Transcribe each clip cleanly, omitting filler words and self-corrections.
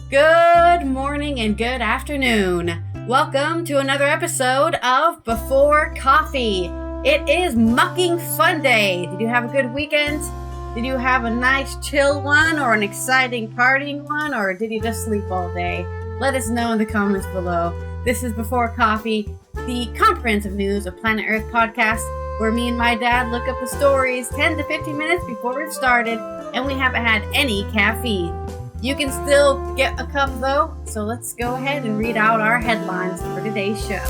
Good morning and good afternoon. Welcome to another episode of Before Coffee. It is Mucking Fun Day. Did you have a good weekend? Did you have a nice chill one or an exciting partying one, or did you just sleep all day? Let us know in the comments below. This is Before Coffee, the comprehensive news of Planet Earth podcast, where me and my dad look up the stories 10 to 15 minutes before we've started, and we haven't had any caffeine. You can still get a cup though, so let's go ahead and read out our headlines for today's show.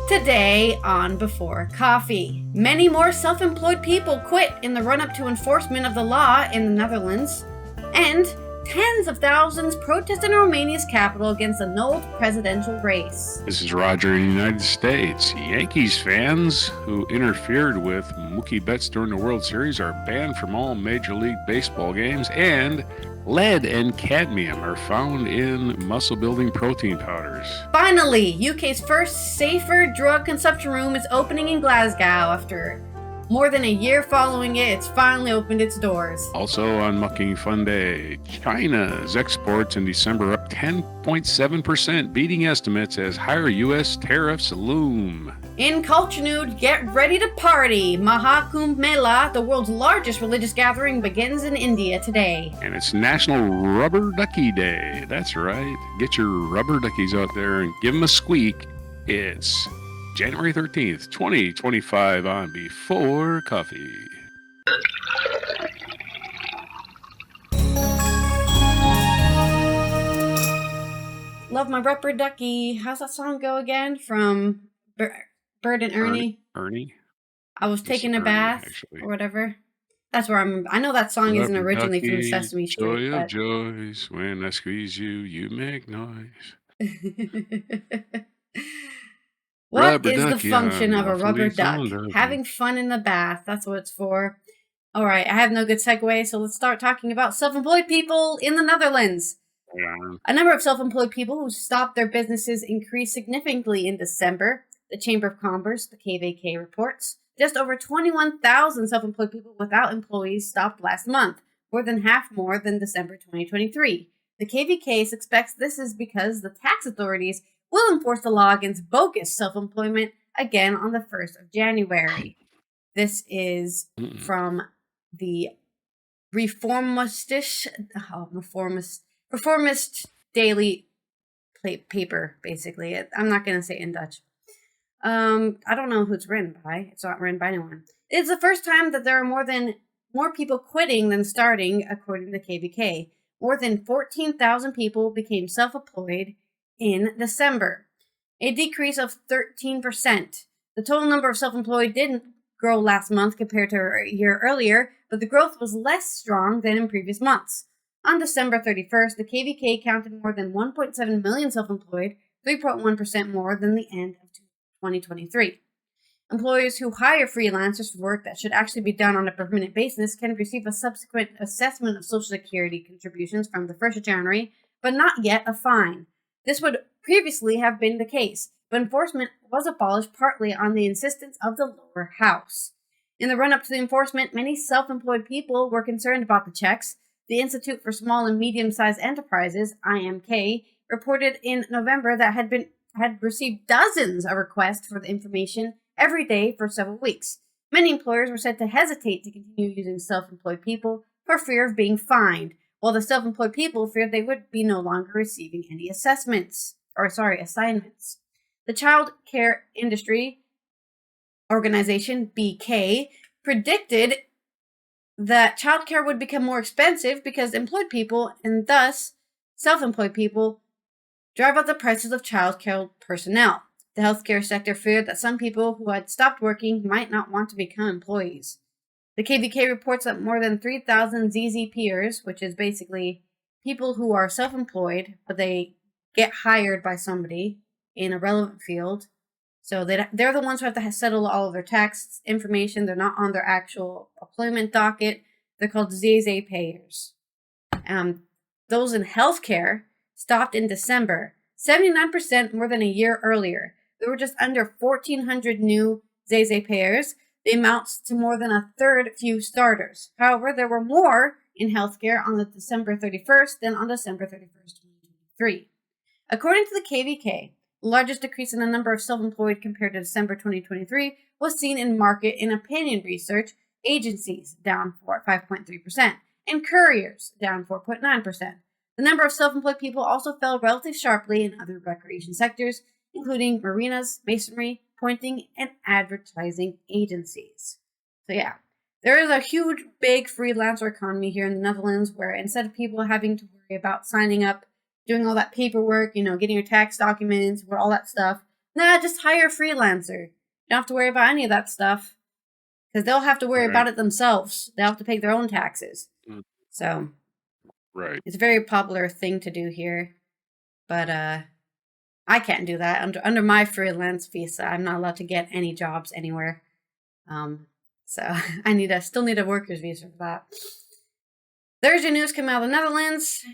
Today on Before Coffee, many more self-employed people quit in the run-up to enforcement of the law in the Netherlands, and tens of thousands protest in Romania's capital against an annulled presidential race. This is Roger in the United States. Yankees fans who interfered with Mookie Betts during the World Series are banned from all Major League Baseball games, and lead and cadmium are found in muscle-building protein powders. Finally, UK's first safer drug consumption room is opening in Glasgow. After more than a year following it, it's finally opened its doors. Also on Mucking Fun Day, China's exports in December up 10.7%, beating estimates as higher U.S. tariffs loom. In culture news, get ready to party. Maha Kumbh Mela, the world's largest religious gathering, begins in India today. And it's National Rubber Ducky Day. That's right. Get your rubber duckies out there and give them a squeak. It's January 13th, 2025 on Before Coffee. Love my rubber ducky. How's that song go again? From Bird and Ernie? Ernie? I was taking a bath or whatever. That's where I know that song isn't originally from Sesame Street. Joy of joys, when I squeeze you, you make noise. What is the function of a rubber duck? Having fun in the bath. That's what it's for. All right, I have no good segue, so let's start talking about self-employed people in the Netherlands. Yeah. A number of self-employed people who stopped their businesses increased significantly in December. The Chamber of Commerce, the KVK, reports just over 21,000 self-employed people without employees stopped last month, more than half more than December 2023. The KVK expects this is because the tax authorities will enforce the law against bogus self-employment again on the 1st of January. This is from the Reformist daily paper, basically. I'm not going to say it in Dutch. I don't know who it's written by. It's not written by anyone. It's the first time that there are more people quitting than starting, according to KVK. More than 14,000 people became self-employed in December, a decrease of 13%. The total number of self-employed didn't grow last month compared to a year earlier, but the growth was less strong than in previous months. On December 31st, the KVK counted more than 1.7 million self-employed, 3.1% more than the end of 2023. Employers who hire freelancers for work that should actually be done on a permanent basis can receive a subsequent assessment of Social Security contributions from the 1st of January, but not yet a fine. This would previously have been the case, but enforcement was abolished partly on the insistence of the lower house. In the run-up to the enforcement, many self-employed people were concerned about the checks. The Institute for Small and Medium-Sized Enterprises, IMK, reported in November that had received dozens of requests for the information every day for several weeks. Many employers were said to hesitate to continue using self-employed people for fear of being fined, while the self-employed people feared they would be no longer receiving any assignments. The Child Care Industry Organization, BK, predicted that childcare would become more expensive because employed people, and thus self-employed people, drive up the prices of childcare personnel. The healthcare sector feared that some people who had stopped working might not want to become employees. The KVK reports that more than 3,000 ZZPers, which is basically people who are self-employed, but they get hired by somebody in a relevant field. So they're the ones who have to settle all of their tax information. They're not on their actual employment docket. They're called ZZPers. Those in healthcare stopped in December, 79% more than a year earlier. There were just under 1,400 new ZZPers. They amount to more than a third few starters. However, there were more in healthcare on the December 31st than on December 31st, 2023. According to the KVK, the largest decrease in the number of self-employed compared to December 2023 was seen in market and opinion research agencies, down 5.3%, and couriers, down 4.9%. The number of self-employed people also fell relatively sharply in other recreation sectors, including marinas, masonry, pointing, and advertising agencies. So yeah, there is a huge, big freelancer economy here in the Netherlands where instead of people having to worry about signing up, doing all that paperwork, getting your tax documents, all that stuff, just hire a freelancer. You don't have to worry about any of that stuff because they'll have to worry about it themselves. They'll have to pay their own taxes. So, right. It's a very popular thing to do here, but I can't do that under my freelance visa. I'm not allowed to get any jobs anywhere. So I still need a worker's visa for that. Thursday news came out of the Netherlands.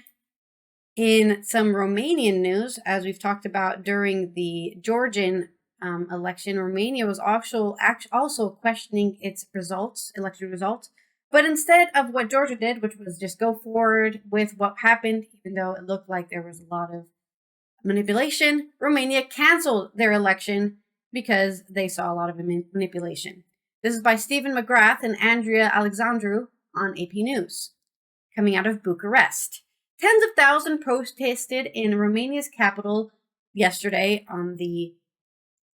In some Romanian news, as we've talked about during the Georgian election, Romania was also questioning its election results. But instead of what Georgia did, which was just go forward with what happened, even though it looked like there was a lot of manipulation, Romania canceled their election because they saw a lot of manipulation. This is by Stephen McGrath and Andrea Alexandru on AP News. Coming out of Bucharest. Tens of thousands protested in Romania's capital yesterday on the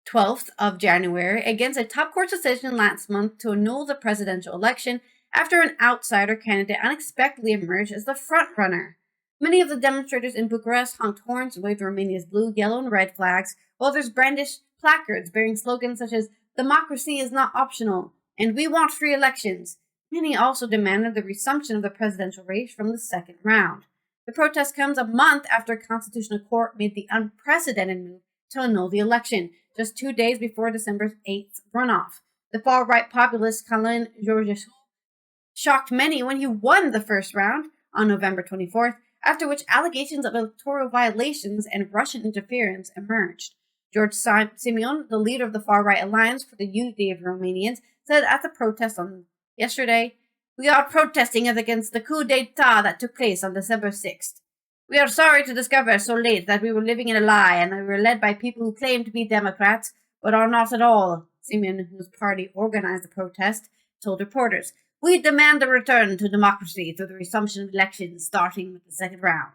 12th of January against a top court decision last month to annul the presidential election after an outsider candidate unexpectedly emerged as the front-runner. Many of the demonstrators in Bucharest honked horns and waved Romania's blue, yellow, and red flags, while others brandished placards bearing slogans such as "Democracy is not optional" and "We want free elections." Many also demanded the resumption of the presidential race from the second round. The protest comes a month after a constitutional court made the unprecedented move to annul the election, just 2 days before December 8th runoff. The far-right populist Călin Georgescu shocked many when he won the first round on November 24th, after which allegations of electoral violations and Russian interference emerged. George Simeon, the leader of the far-right Alliance for the Unity of Romanians, said at the protest on yesterday, "We are protesting against the coup d'etat that took place on December 6th. We are sorry to discover so late that we were living in a lie and that we were led by people who claim to be Democrats, but are not at all," Simeon, whose party organized the protest, told reporters. "We demand the return to democracy through the resumption of elections, starting with the second round."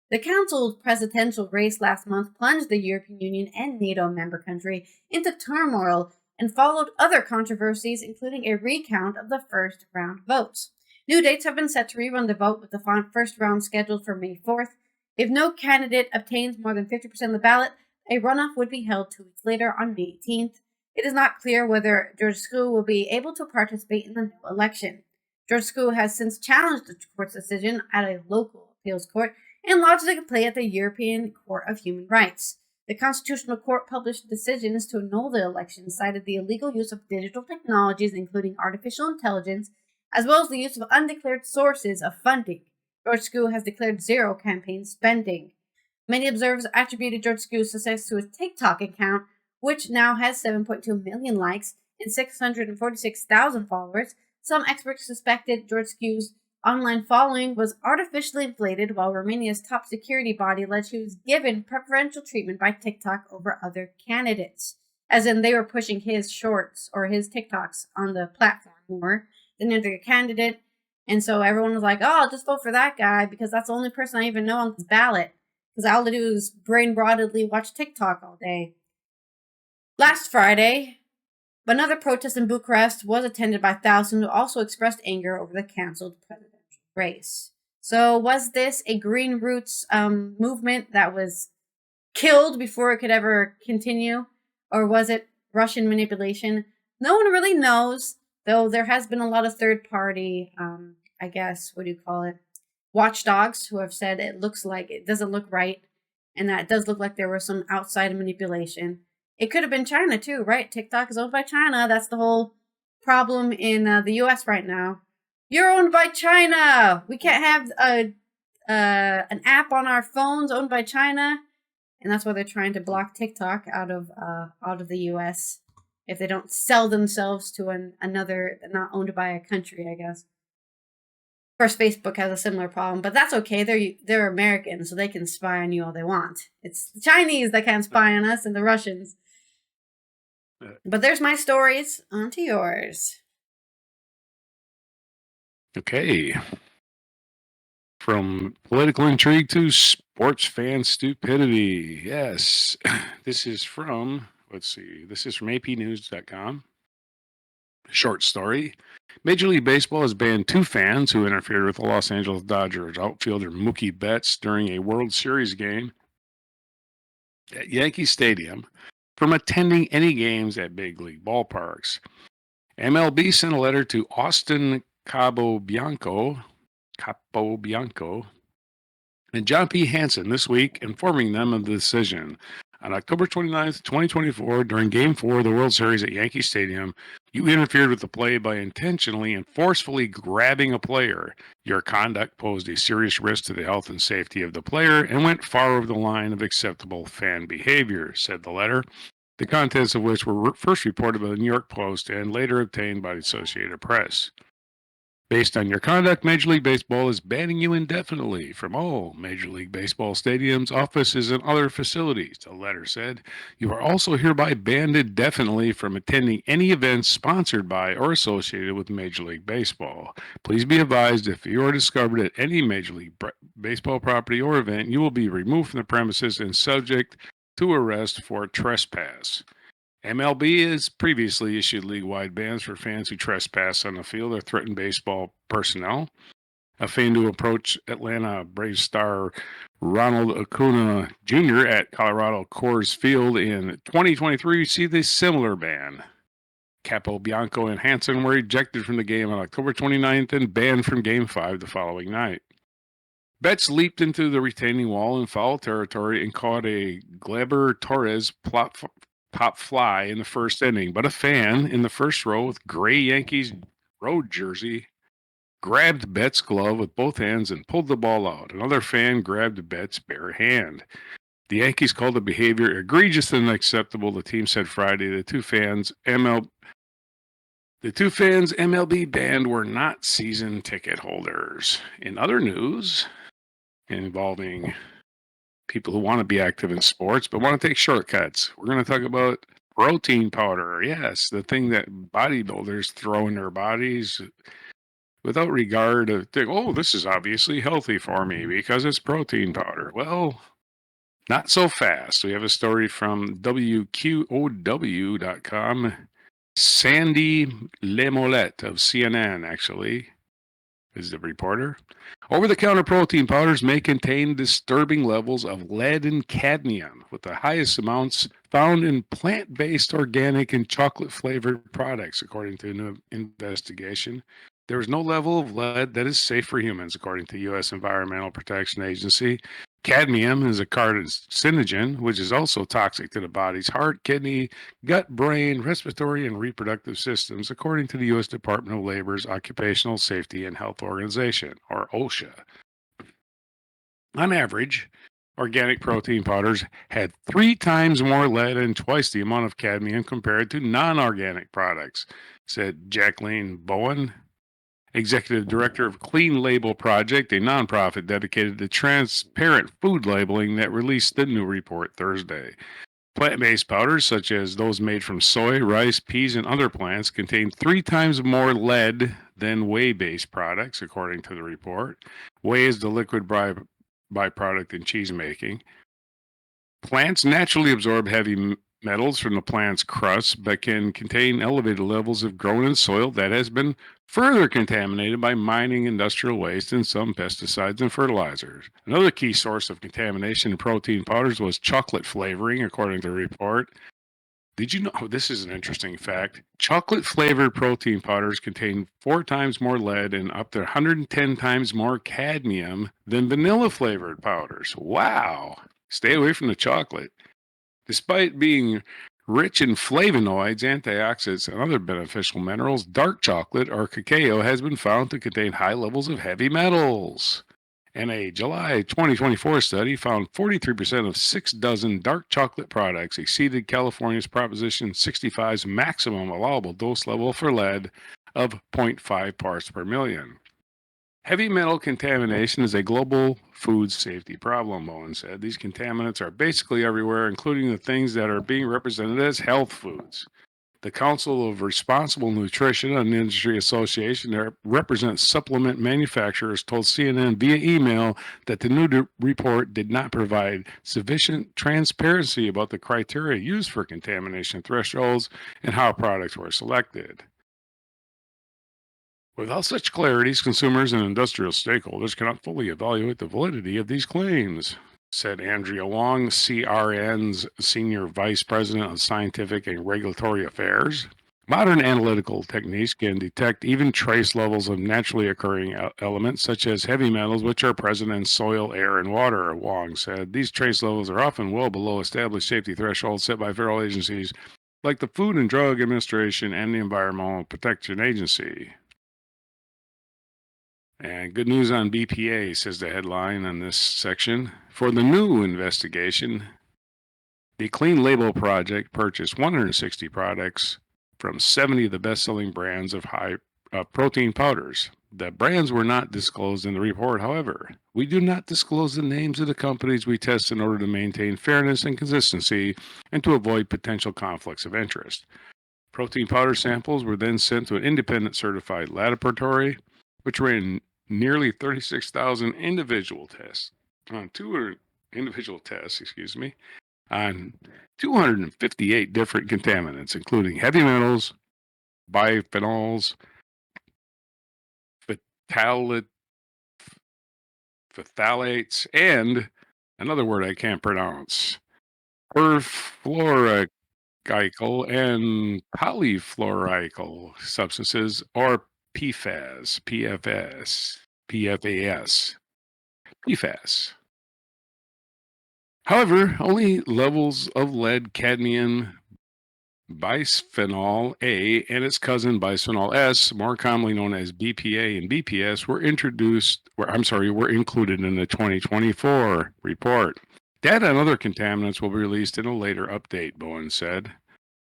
The cancelled presidential race last month plunged the European Union and NATO member country into turmoil and followed other controversies, including a recount of the first round votes. New dates have been set to rerun the vote, with the first round scheduled for May 4th. If no candidate obtains more than 50% of the ballot, a runoff would be held 2 weeks later on May 18th. It is not clear whether Georgescu will be able to participate in the new election. Georgescu has since challenged the court's decision at a local appeals court and lodged a complaint at the European Court of Human Rights. The Constitutional Court published decisions to annul the election, cited the illegal use of digital technologies, including artificial intelligence, as well as the use of undeclared sources of funding. Georgescu has declared zero campaign spending. Many observers attributed Georgescu's success to his TikTok account, which now has 7.2 million likes and 646,000 followers. Some experts suspected Georgescu's online following was artificially inflated, while Romania's top security body alleged he was given preferential treatment by TikTok over other candidates. As in, they were pushing his shorts or his TikToks on the platform more than any other candidate. And so everyone was like, "Oh, I'll just vote for that guy because that's the only person I even know on this ballot. Because all I do is brain-broadedly watch TikTok all day." Last Friday, another protest in Bucharest was attended by thousands who also expressed anger over the cancelled presidential race. So was this a Green Roots movement that was killed before it could ever continue? Or was it Russian manipulation? No one really knows, though there has been a lot of third-party, watchdogs who have said it doesn't look right, and that it does look like there was some outside manipulation. It could have been China too, right? TikTok is owned by China. That's the whole problem in the U.S. right now. You're owned by China. We can't have an app on our phones owned by China, and that's why they're trying to block TikTok out of the U.S. if they don't sell themselves to another, not owned by a country, I guess. course, Facebook has a similar problem, but that's okay. They're American, so they can spy on you all they want. It's the Chinese that can't spy on us and the Russians. But there's my stories. On to yours. Okay. From political intrigue to sports fan stupidity. Yes. This is from, this is from apnews.com. Short story. Major League Baseball has banned 2 fans who interfered with the Los Angeles Dodgers outfielder Mookie Betts during a World Series game at Yankee Stadium from attending any games at big league ballparks. MLB sent a letter to Austin Capobianco and John P. Hansen this week, informing them of the decision. On October 29th, 2024, during Game 4 of the World Series at Yankee Stadium, you interfered with the play by intentionally and forcefully grabbing a player. Your conduct posed a serious risk to the health and safety of the player and went far over the line of acceptable fan behavior, said the letter, the contents of which were first reported by the New York Post and later obtained by the Associated Press. Based on your conduct, Major League Baseball is banning you indefinitely from all Major League Baseball stadiums, offices, and other facilities, the letter said. You are also hereby banned indefinitely from attending any events sponsored by or associated with Major League Baseball. Please be advised if you are discovered at any Major League Baseball property or event, you will be removed from the premises and subject to arrest for trespass. MLB has previously issued league-wide bans for fans who trespass on the field or threaten baseball personnel. A fan who approached Atlanta Braves star Ronald Acuna Jr. at Colorado Coors Field in 2023 received a similar ban. Capobianco and Hansen were ejected from the game on October 29th and banned from Game 5 the following night. Betts leaped into the retaining wall in foul territory and caught a Gleyber Torres pop fly in the first inning, but a fan in the first row with gray Yankees road jersey grabbed Betts' glove with both hands and pulled the ball out. Another fan grabbed Betts' bare hand. The Yankees called the behavior egregious and unacceptable, the team said Friday. The two fans MLB banned were not season ticket holders. In other news involving people who want to be active in sports but want to take shortcuts, we're going to talk about protein powder. Yes, the thing that bodybuilders throw in their bodies without regard to think, oh, this is obviously healthy for me because it's protein powder. Well, not so fast. We have a story from WQOW.com. Sandy Lemolette of CNN, actually, is the reporter. Over-the-counter protein powders may contain disturbing levels of lead and cadmium, with the highest amounts found in plant-based, organic, and chocolate-flavored products, according to a new investigation. There is no level of lead that is safe for humans, according to the U.S. Environmental Protection Agency. Cadmium is a carcinogen, which is also toxic to the body's heart, kidney, gut, brain, respiratory, and reproductive systems, according to the U.S. Department of Labor's Occupational Safety and Health Organization, or OSHA. On average, organic protein powders had 3 times more lead and twice the amount of cadmium compared to non-organic products, said Jacqueline Bowen, Executive Director of Clean Label Project, a nonprofit dedicated to transparent food labeling that released the new report Thursday. Plant-based powders, such as those made from soy, rice, peas, and other plants, contain 3 times more lead than whey-based products, according to the report. Whey is the liquid byproduct in cheese making. Plants naturally absorb heavy metals from the plant's crust, but can contain elevated levels if grown in soil that has been further contaminated by mining, industrial waste, and some pesticides and fertilizers. Another key source of contamination in protein powders was chocolate flavoring, according to the report. Did you know, this is an interesting fact, chocolate-flavored protein powders contain 4 times more lead and up to 110 times more cadmium than vanilla-flavored powders. Wow! Stay away from the chocolate. Despite being rich in flavonoids, antioxidants, and other beneficial minerals, dark chocolate or cacao has been found to contain high levels of heavy metals. And a July 2024 study found 43% of 6 dozen dark chocolate products exceeded California's Proposition 65's maximum allowable dose level for lead of 0.5 parts per million. Heavy metal contamination is a global food safety problem, Bowen said. These contaminants are basically everywhere, including the things that are being represented as health foods. The Council of Responsible Nutrition, an industry association that represents supplement manufacturers, told CNN via email that the new report did not provide sufficient transparency about the criteria used for contamination thresholds and how products were selected. Without such clarities, consumers and industrial stakeholders cannot fully evaluate the validity of these claims, said Andrea Long, CRN's Senior Vice President of Scientific and Regulatory Affairs. Modern analytical techniques can detect even trace levels of naturally occurring elements, such as heavy metals, which are present in soil, air, and water, Wong said. These trace levels are often well below established safety thresholds set by federal agencies like the Food and Drug Administration and the Environmental Protection Agency. And good news on BPA, says the headline on this section. For the new investigation, the Clean Label Project purchased 160 products from 70 of the best-selling brands of high protein powders. The brands were not disclosed in the report, however. We do not disclose the names of the companies we test in order to maintain fairness and consistency and to avoid potential conflicts of interest. Protein powder samples were then sent to an independent certified laboratory, which ran nearly 36,000 individual tests on 200 individual tests, on 258 different contaminants, including heavy metals, biphenyls, phthalates, and another word I can't pronounce, perfluoroglycol and polyfluoroalkyl substances, or PFAS, PFAS. However, only levels of lead, cadmium, bisphenol A, and its cousin bisphenol S, more commonly known as BPA and BPS, were included in the 2024 report. Data on other contaminants will be released in a later update, Bowen said.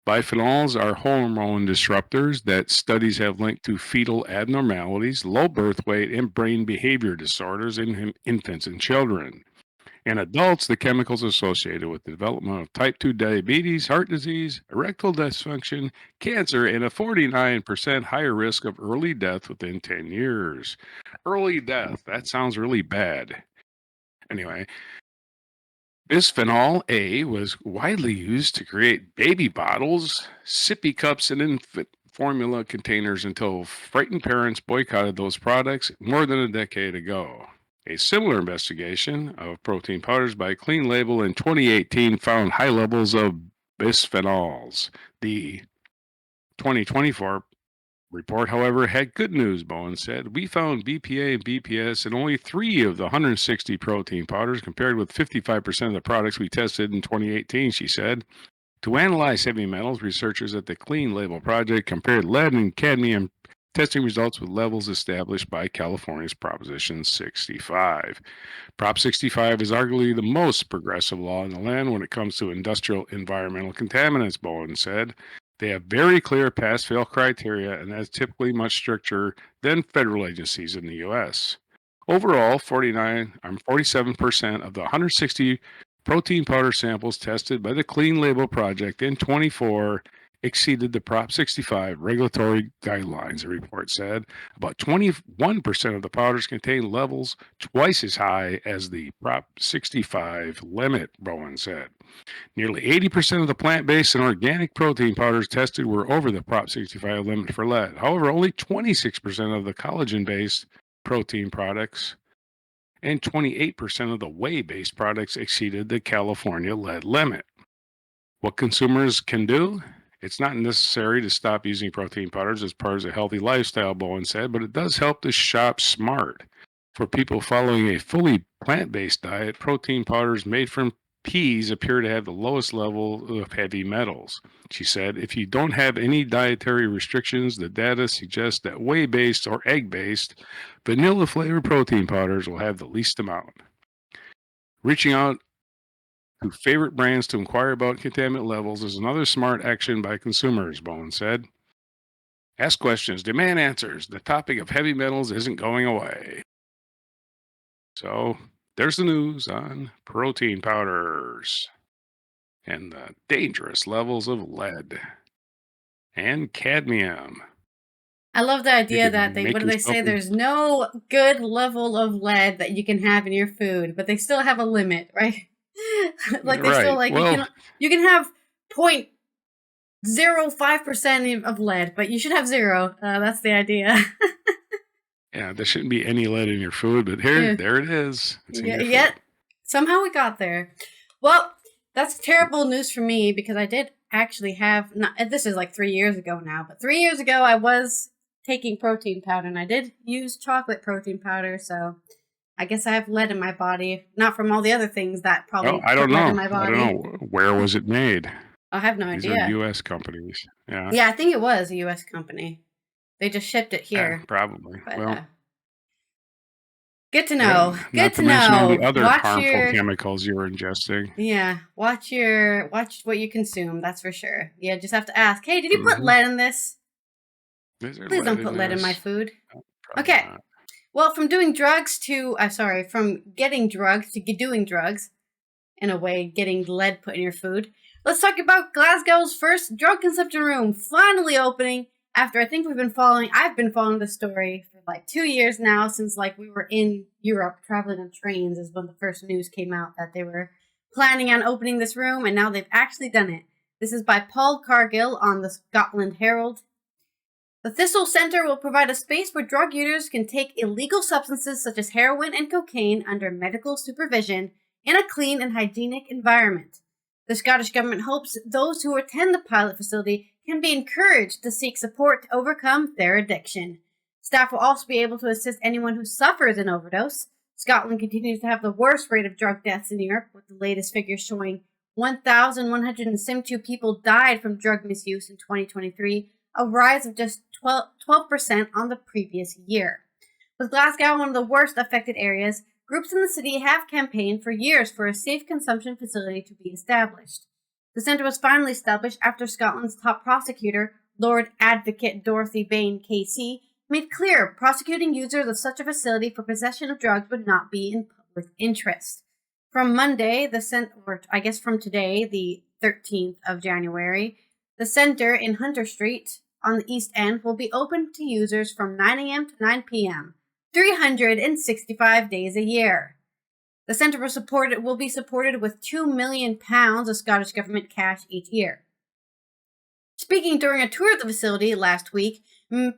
Biphenyls are hormone disruptors that studies have linked to fetal abnormalities, low birth weight, and brain behavior disorders in infants and children. In adults, the chemicals associated with the development of type 2 diabetes, heart disease, erectile dysfunction, cancer, and a 49% higher risk of early death within 10 years. Early death, that sounds really bad. Anyway, bisphenol A was widely used to create baby bottles, sippy cups, and infant formula containers until frightened parents boycotted those products more than a decade ago. A similar investigation of protein powders by Clean Label in 2018 found high levels of bisphenols. The 2024 report, however, had good news, Bowen said. We found BPA and BPS in only 3 of the 160 protein powders, compared with 55% of the products we tested in 2018, she said. To analyze heavy metals, researchers at the Clean Label Project compared lead and cadmium testing results with levels established by California's Proposition 65. Prop 65 is arguably the most progressive law in the land when it comes to industrial environmental contaminants, Bowen said. They have very clear pass-fail criteria, and that's typically much stricter than federal agencies in the U.S. Overall, 47% of the 160 protein powder samples tested by the Clean Label Project in 24 exceeded the Prop 65 regulatory guidelines, the report said. About 21% of the powders contain levels twice as high as the Prop 65 limit, Bowen said. Nearly 80% of the plant-based and organic protein powders tested were over the Prop 65 limit for lead. However, only 26% of the collagen-based protein products and 28% of the whey-based products exceeded the California lead limit. What consumers can do? It's not necessary to stop using protein powders as part of a healthy lifestyle, Bowen said, but it does help to shop smart. For people following a fully plant-based diet, protein powders made from peas appear to have the lowest level of heavy metals. She said, if you don't have any dietary restrictions, the data suggests that whey-based or egg-based vanilla-flavored protein powders will have the least amount. Reaching out to favorite brands to inquire about contaminant levels is another smart action by consumers, Bowen said. Ask questions, demand answers. The topic of heavy metals isn't going away. So there's the news on protein powders and the dangerous levels of lead and cadmium. I love the You idea could that what make do they yourself say? There's no good level of lead that you can have in your food, but they still have a limit, right? Like they still right. like Well, you can have 0.05% of lead, but you should have zero. That's the idea. yeah, there shouldn't be any lead in your food, but Yeah. there it is. It's in Yeah, your food. yet somehow we got there. Well, that's terrible news for me because I did actually have not. This is like 3 years ago now, but 3 years ago I was taking protein powder and I did use chocolate protein powder. So I guess I have lead in my body, not from all the other things that Well, probably I put don't lead in know. my I don't body. know. Where was it made? I have no These are idea. U.S. companies. Yeah. Yeah, I think it was a U.S. company. They just shipped it here. Probably. But Well, good to yeah, know. Good not to to mention all the know. other Watch harmful your chemicals you're ingesting. watch what you consume. That's for sure. Yeah, just have to ask. Hey, did you put Mhm. lead in this? Is there Please lead don't in put lead in my this? food. No, probably Okay. not. Well, from doing drugs to from getting drugs to doing drugs, in a way, getting lead put in your food. Let's talk about Glasgow's first drug consumption room finally opening after I think I've been following the story for like 2 years now since like we were in Europe traveling on trains is when the first news came out that they were planning on opening this room and now they've actually done it. This is by Paul Cargill on the Scotland Herald. The Thistle Center will provide a space where drug users can take illegal substances such as heroin and cocaine under medical supervision in a clean and hygienic environment. The Scottish Government hopes those who attend the pilot facility can be encouraged to seek support to overcome their addiction. Staff will also be able to assist anyone who suffers an overdose. Scotland continues to have the worst rate of drug deaths in Europe, with the latest figures showing 1,172 people died from drug misuse in 2023, a rise of just 12% on the previous year. With Glasgow one of the worst affected areas, groups in the city have campaigned for years for a safe consumption facility to be established. The centre was finally established after Scotland's top prosecutor, Lord Advocate Dorothy Bain KC, made clear prosecuting users of such a facility for possession of drugs would not be in public interest. From Monday, from today, the 13th of January, the centre in Hunter Street on the East End will be open to users from 9 a.m. to 9 p.m., 365 days a year. The centre will be supported with £2 million of Scottish Government cash each year. Speaking during a tour of the facility last week,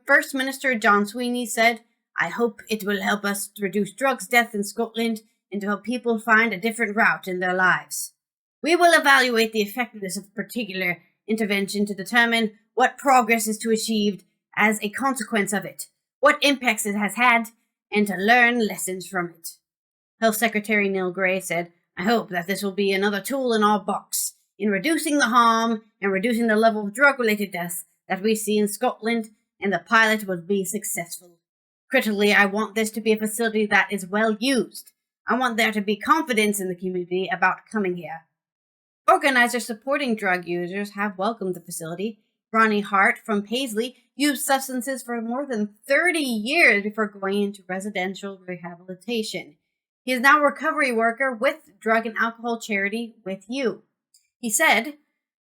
First Minister John Sweeney said, "I hope it will help us to reduce drugs deaths in Scotland and to help people find a different route in their lives. We will evaluate the effectiveness of particular intervention to determine what progress is to achieved as a consequence of it, what impacts it has had, and to learn lessons from it." Health Secretary Neil Gray said, "I hope that this will be another tool in our box in reducing the harm and reducing the level of drug-related deaths that we see in Scotland, and the pilot will be successful. Critically, I want this to be a facility that is well used. I want there to be confidence in the community about coming here." Organizers supporting drug users have welcomed the facility. Ronnie Hart from Paisley used substances for more than 30 years before going into residential rehabilitation. He is now a recovery worker with drug and alcohol charity With You. He said,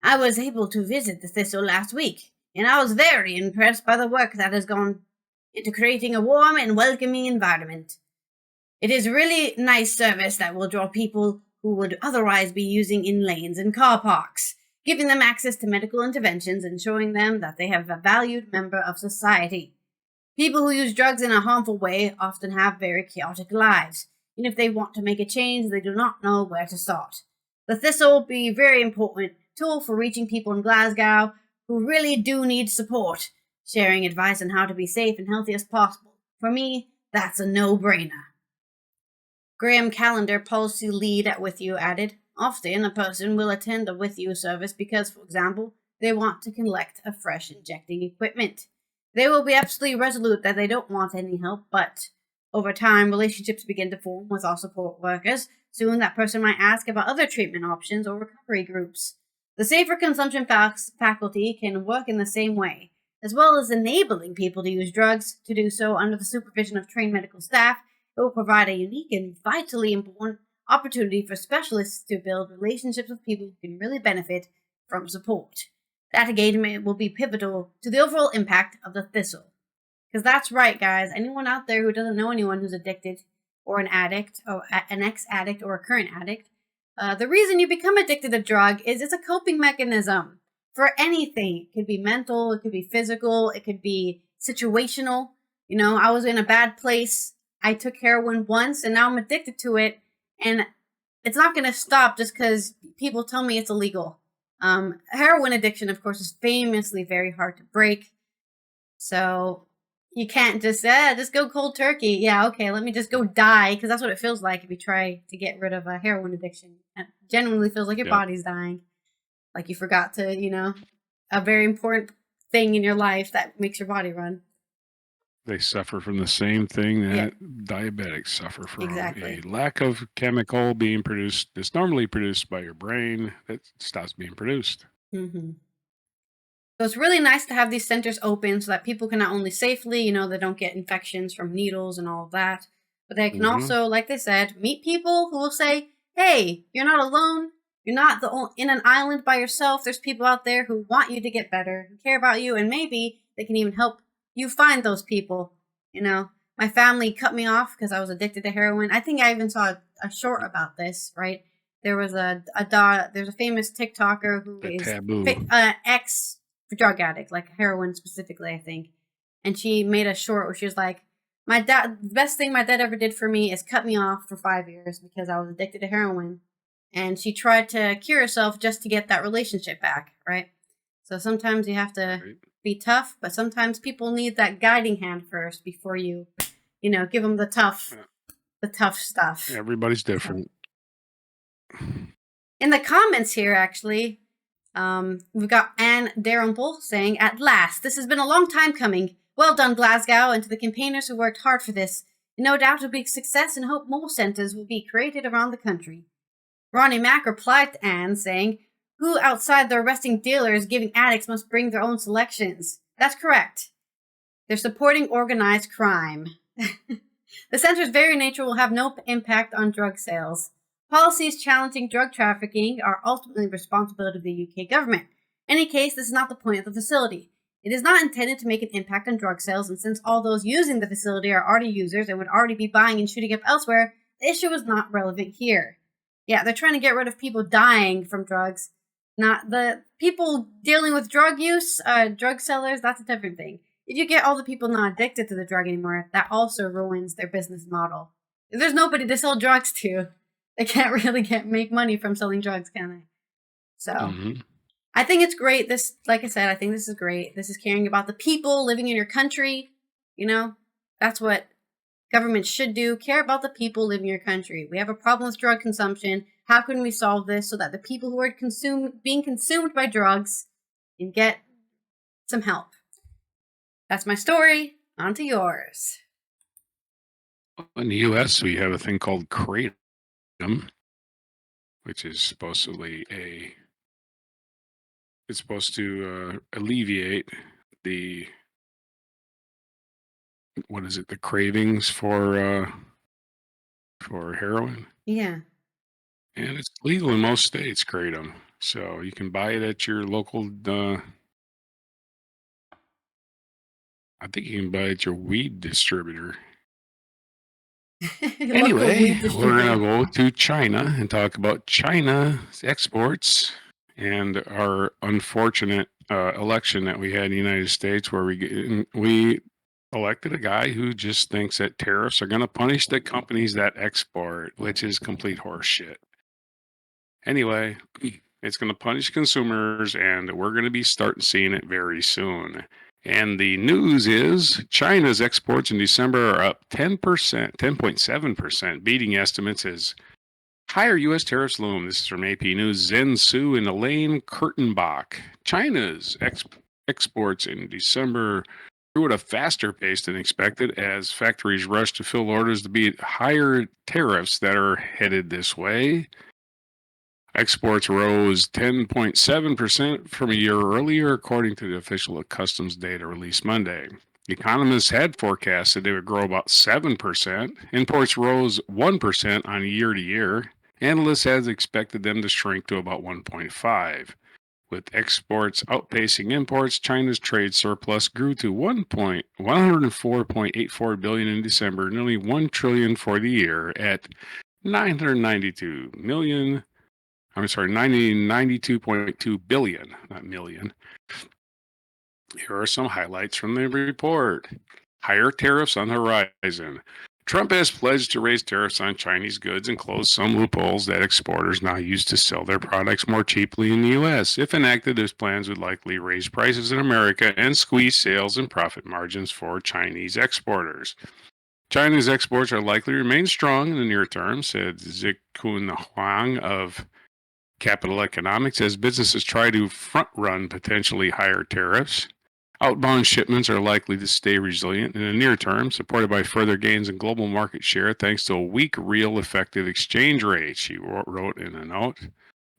"I was able to visit the Thistle last week, and I was very impressed by the work that has gone into creating a warm and welcoming environment. It is really nice service that will draw people who would otherwise be using in lanes and car parks, giving them access to medical interventions and showing them that they have a valued member of society. People who use drugs in a harmful way often have very chaotic lives, and if they want to make a change, they do not know where to start. The Thistle will be a very important tool for reaching people in Glasgow who really do need support, sharing advice on how to be safe and healthy as possible. For me, that's a no-brainer." Graham Callender, policy lead at With You, added, "Often a person will attend a With You service because, for example, they want to collect a fresh injecting equipment. They will be absolutely resolute that they don't want any help, but over time, relationships begin to form with our support workers. Soon that person might ask about other treatment options or recovery groups. The Safer Consumption faculty can work in the same way, as well as enabling people to use drugs to do so under the supervision of trained medical staff. It It will provide a unique and vitally important opportunity for specialists to build relationships with people who can really benefit from support. That engagement will be pivotal to the overall impact of the thistle. Because that's right, guys. Anyone out there who doesn't know anyone who's addicted or an addict or an ex-addict or a current addict, the reason you become addicted to a drug is it's a coping mechanism for anything. It could be mental, it could be physical, it could be situational. You know, I was in a bad place. I took heroin once and now I'm addicted to it. And it's not going to stop just because people tell me it's illegal. Heroin addiction, of course, is famously very hard to break. So you can't just go cold turkey. Yeah, okay, let me just go die, because that's what it feels like if you try to get rid of a heroin addiction. It genuinely feels like your body's dying. Like you forgot to, a very important thing in your life that makes your body run. They suffer from the same thing that diabetics suffer from. Exactly. A lack of chemical being produced that's normally produced by your brain that stops being produced. Mm-hmm. So it's really nice to have these centers open so that people can not only safely, they don't get infections from needles and all of that, but they can also, like they said, meet people who will say, hey, you're not alone. You're not in an island by yourself. There's people out there who want you to get better, who care about you, and maybe they can even help you find those people. My family cut me off because I was addicted to heroin. I think I even saw a short about this, right? There was there's a famous TikToker who is ex drug addict, like heroin specifically, I think. And she made a short where she was like, the best thing my dad ever did for me is cut me off for 5 years because I was addicted to heroin. And she tried to cure herself just to get that relationship back, right? So sometimes you have to be tough, but sometimes people need that guiding hand first before you, give them the tough stuff. Everybody's different. In the comments here, actually, we've got Anne Darrenbull saying, at last, this has been a long time coming. Well done, Glasgow, and to the campaigners who worked hard for this. No doubt it'll be a success and hope more centres will be created around the country. Ronnie Mack replied to Anne saying, who outside the arresting dealers giving addicts must bring their own selections. That's correct. They're supporting organized crime. The centre's very nature will have no impact on drug sales. Policies challenging drug trafficking are ultimately the responsibility of the UK government. In any case, this is not the point of the facility. It is not intended to make an impact on drug sales, and since all those using the facility are already users and would already be buying and shooting up elsewhere, the issue is not relevant here. Yeah, they're trying to get rid of people dying from drugs, not the people dealing with drug use, drug sellers. That's a different thing. If you get all the people not addicted to the drug anymore, that also ruins their business model. If there's nobody to sell drugs to, they can't really make money from selling drugs, can they? So, I think it's great. This, like I said, I think this is great. This is caring about the people living in your country. That's what government should do. Care about the people living in your country. We have a problem with drug consumption. How can we solve this so that the people who are being consumed by drugs can get some help? That's my story. On to yours. In the U.S., we have a thing called kratom, which is supposedly it's supposed to alleviate the cravings for heroin. Yeah. And it's legal in most states, kratom. So you can buy it at your local, I think you can buy it at your weed distributor. Anyway, we're going to go to China and talk about China's exports and our unfortunate election that we had in the United States, where we elected a guy who just thinks that tariffs are going to punish the companies that export, which is complete horseshit. Anyway, it's going to punish consumers, and we're going to be starting seeing it very soon. And the news is China's exports in December are up 10%, 10.7%, beating estimates as higher U.S. tariffs loom. This is from AP News. Zhen Su and Elaine Kurtenbach. China's exports in December grew at a faster pace than expected as factories rushed to fill orders to beat higher tariffs that are headed this way. Exports rose 10.7% from a year earlier, according to the official customs data released Monday. Economists had forecasted they would grow about 7%. Imports rose 1% on year to year. Analysts had expected them to shrink to about 1.5. With exports outpacing imports, China's trade surplus grew to 104.84 billion in December, nearly 1 trillion for the year at 992 million. I'm sorry, 92.2 billion, not million. Here are some highlights from the report. Higher tariffs on the horizon. Trump has pledged to raise tariffs on Chinese goods and close some loopholes that exporters now use to sell their products more cheaply in the U.S. If enacted, his plans would likely raise prices in America and squeeze sales and profit margins for Chinese exporters. China's exports are likely to remain strong in the near term, said Zikun Huang of Capital Economics, as businesses try to front-run potentially higher tariffs. Outbound shipments are likely to stay resilient in the near term, supported by further gains in global market share thanks to a weak real effective exchange rate, she wrote in a note.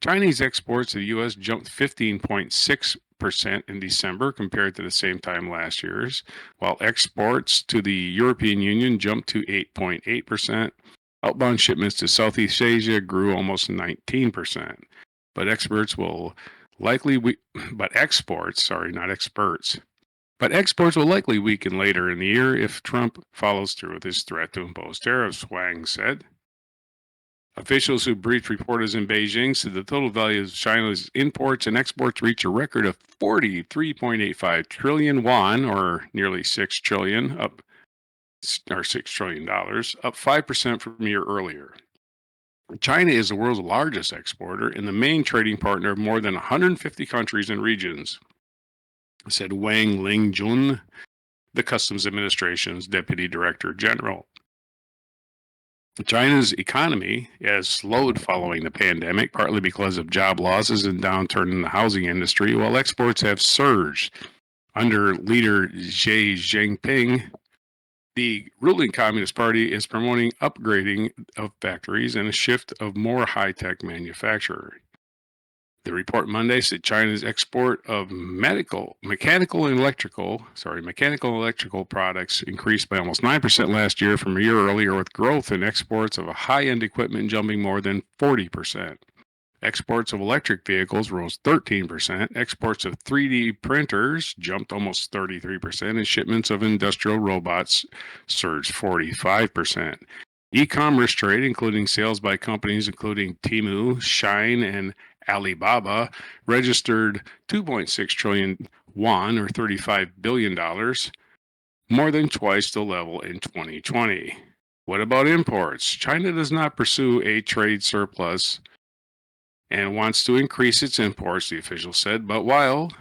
Chinese exports to the U.S. jumped 15.6% in December compared to the same time last year, while exports to the European Union jumped to 8.8%. Outbound shipments to Southeast Asia grew almost 19%. But exports will likely weaken later in the year if Trump follows through with his threat to impose tariffs, Wang said. Officials who briefed reporters in Beijing said the total value of China's imports and exports reached a record of 43.85 trillion yuan, or nearly 6 trillion, up $6 trillion, up 5% from a year earlier. China is the world's largest exporter and the main trading partner of more than 150 countries and regions, said Wang Lingjun, the Customs Administration's Deputy Director General. China's economy has slowed following the pandemic, partly because of job losses and downturn in the housing industry, while exports have surged. Under leader Xi Jinping, the ruling Communist Party is promoting upgrading of factories and a shift of more high-tech manufacturing. The report Monday said China's export of mechanical and electrical products increased by almost 9% last year from a year earlier, with growth in exports of high-end equipment jumping more than 40%. Exports of electric vehicles rose 13%. Exports of 3D printers jumped almost 33%, and shipments of industrial robots surged 45%. E-commerce trade, including sales by companies including Temu, Shine, and Alibaba, registered 2.6 trillion yuan, or $35 billion, more than twice the level in 2020. What about imports? China does not pursue a trade surplus and wants to increase its imports, the official said, but while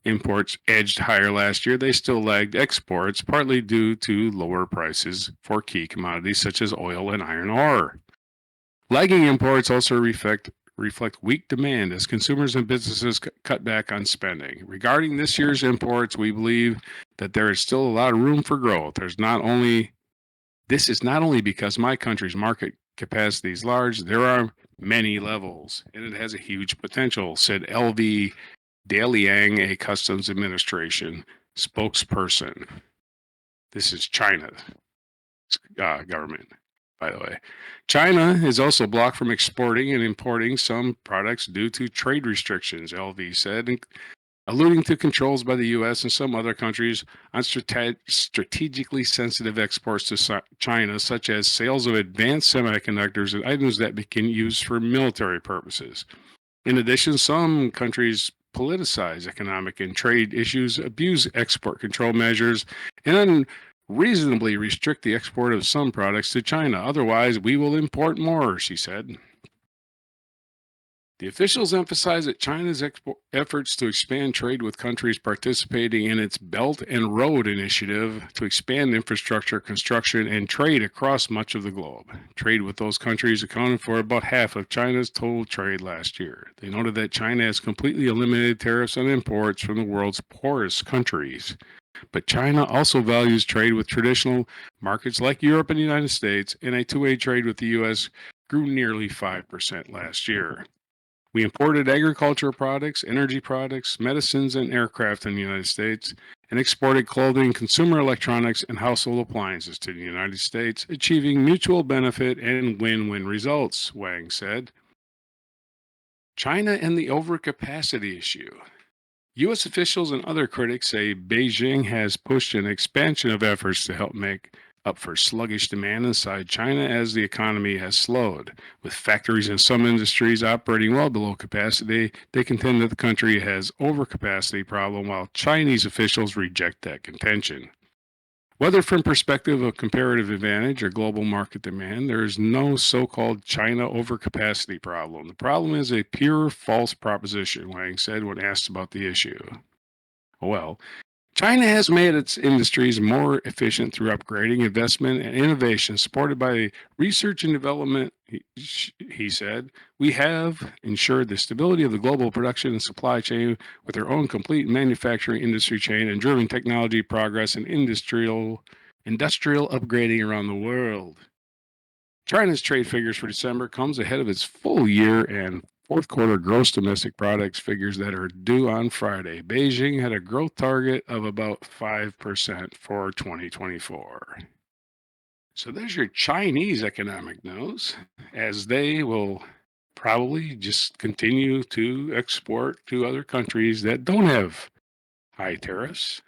imports edged higher last year, they still lagged exports, partly due to lower prices for key commodities such as oil and iron ore. Lagging imports also reflect weak demand as consumers and businesses cut back on spending. Regarding this year's imports, we believe that there is still a lot of room for growth. This is not only because my country's market capacity is large, there are many levels, and it has a huge potential, said LV Daliang, a Customs Administration spokesperson. This is China's government, by the way. China is also blocked from exporting and importing some products due to trade restrictions, LV said, alluding to controls by the U.S. and some other countries on strategically sensitive exports to China, such as sales of advanced semiconductors and items that can be used for military purposes. In addition, some countries politicize economic and trade issues, abuse export control measures, and unreasonably restrict the export of some products to China. Otherwise, we will import more, she said. The officials emphasized that China's efforts to expand trade with countries participating in its Belt and Road Initiative to expand infrastructure, construction, and trade across much of the globe. Trade with those countries accounted for about half of China's total trade last year. They noted that China has completely eliminated tariffs on imports from the world's poorest countries. But China also values trade with traditional markets like Europe and the United States, and a two-way trade with the U.S. grew nearly 5% last year. We imported agricultural products, energy products, medicines, and aircraft in the United States, and exported clothing, consumer electronics, and household appliances to the United States, achieving mutual benefit and win-win results, Wang said. China and the overcapacity issue. U.S. officials and other critics say Beijing has pushed an expansion of efforts to help make up for sluggish demand inside China as the economy has slowed. With factories in some industries operating well below capacity, they contend that the country has overcapacity problem, while Chinese officials reject that contention. Whether from perspective of comparative advantage or global market demand, there is no so-called China overcapacity problem. The problem is a pure false proposition, Wang said when asked about the issue. Well, China has made its industries more efficient through upgrading, investment, and innovation supported by research and development, he said. We have ensured the stability of the global production and supply chain with our own complete manufacturing industry chain and driven technology progress and industrial upgrading around the world. China's trade figures for December comes ahead of its full year and fourth quarter gross domestic products figures that are due on Friday. Beijing had a growth target of about 5% for 2024. So there's your Chinese economic news, as they will probably just continue to export to other countries that don't have high tariffs,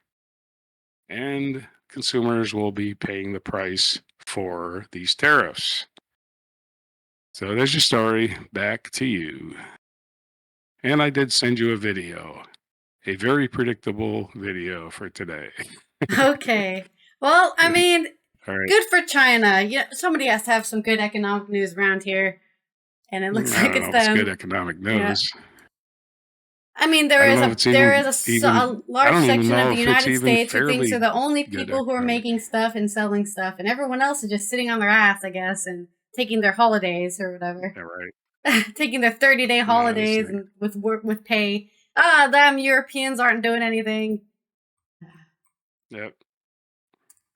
and consumers will be paying the price for these tariffs. So there's your story. Back to you. And I did send you a video, a very predictable video for today. Okay. Well, I mean, All right. good for China. Yeah, somebody has to have some good economic news around here, and it looks I like don't it's know if them. it's good economic news. I mean, I there don't is know a if it's there even, is a I large don't even section of know the if it's United even States who thinks fairly they're the only good people who are economic. making stuff and selling stuff, and everyone else is just sitting on their ass, I guess, and taking their holidays or whatever. Yeah, right. Taking their 30-day holidays and with pay. Them Europeans aren't doing anything. Yep.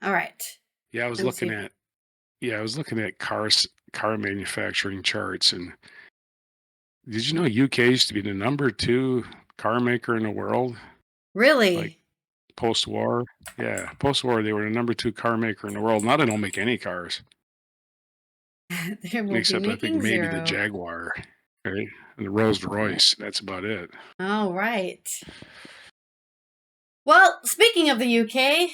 All right. Yeah, I was looking at car manufacturing charts, and did you know UK used to be the number 2 car maker in the world? Really? Like post-war? Yeah, post-war they were the number 2 car maker in the world. Now they don't make any cars. They will Except be I think making maybe the 0. Jaguar, right? And the Rolls Royce. That's about it. All right. Well, speaking of the UK,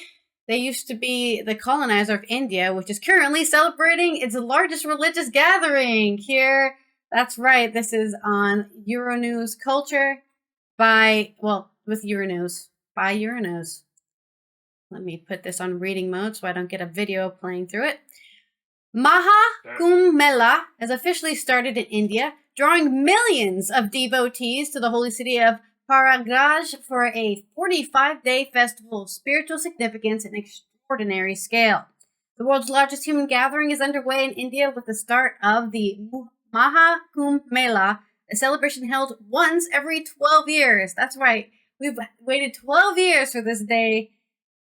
they used to be the colonizer of India, which is currently celebrating its largest religious gathering here. That's right. This is on Euronews Culture with Euronews. By Euronews. Let me put this on reading mode so I don't get a video playing through it. Maha Kumbh Mela has officially started in India, drawing millions of devotees to the holy city of Prayagraj for a 45-day festival of spiritual significance and extraordinary scale. The world's largest human gathering is underway in India with the start of the Maha Kumbh Mela, a celebration held once every 12 years. That's right. We've waited 12 years for this day,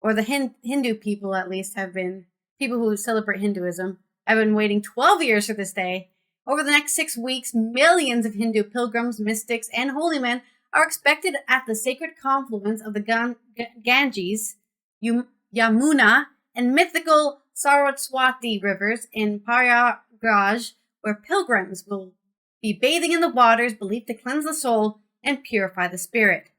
or the Hindu people at least have been, people who celebrate Hinduism, have been waiting 12 years for this day. Over the next 6 weeks, millions of Hindu pilgrims, mystics, and holy men are expected at the sacred confluence of the Ganges, Yamuna, and mythical Saraswati rivers in Prayagraj, where pilgrims will be bathing in the waters believed to cleanse the soul and purify the spirit.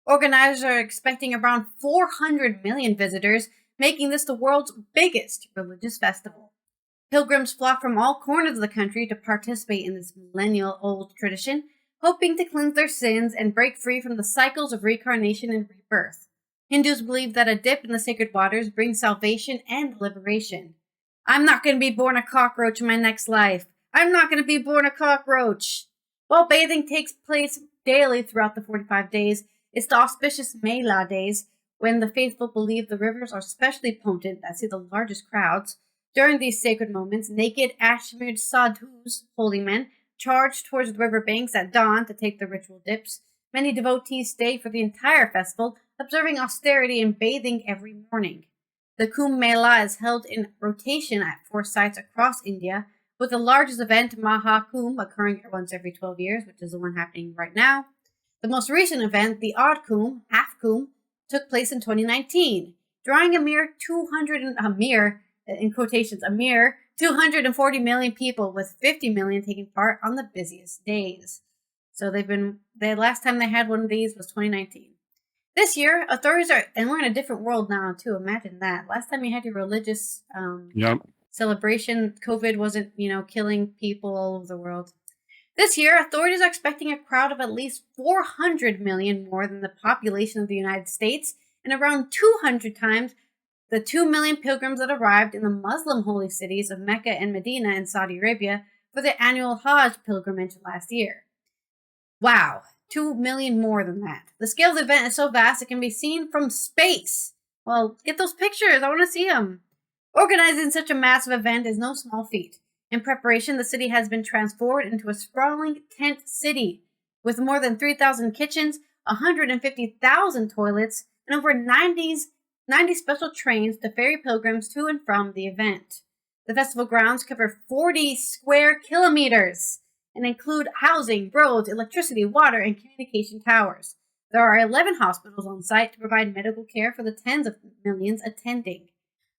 Organizers are expecting around 400 million visitors, making this the world's biggest religious festival. Pilgrims flock from all corners of the country to participate in this millennial-old tradition, hoping to cleanse their sins and break free from the cycles of reincarnation and rebirth. Hindus believe that a dip in the sacred waters brings salvation and liberation. I'm not going to be born a cockroach in my next life. I'm not going to be born a cockroach. While bathing takes place daily throughout the 45 days, it's the auspicious Mela days when the faithful believe the rivers are especially potent that see the largest crowds. During these sacred moments, naked Ashmir sadhus, holy men, charge towards the river banks at dawn to take the ritual dips. Many devotees stay for the entire festival, observing austerity and bathing every morning. The Kumbh Mela is held in rotation at 4 sites across India, with the largest event, Maha Kumbh, occurring once every 12 years, which is the one happening right now. The most recent event, the Odd Kumbh, Half Kumbh, took place in 2019, drawing a mere 240 million people, with 50 million taking part on the busiest days. So the last time they had one of these was 2019. This year, authorities and we're in a different world now too. Imagine that. Last time you had your religious celebration, COVID wasn't, killing people all over the world. This year, authorities are expecting a crowd of at least 400 million more than the population of the United States, and around 200 times the 2 million pilgrims that arrived in the Muslim holy cities of Mecca and Medina in Saudi Arabia for the annual Hajj pilgrimage last year. Wow, 2 million more than that. The scale of the event is so vast it can be seen from space. Well, get those pictures. I want to see them. Organizing such a massive event is no small feat. In preparation, the city has been transformed into a sprawling tent city with more than 3,000 kitchens, 150,000 toilets, and over 90 special trains to ferry pilgrims to and from the event. The festival grounds cover 40 square kilometers and include housing, roads, electricity, water, and communication towers. There are 11 hospitals on site to provide medical care for the tens of millions attending.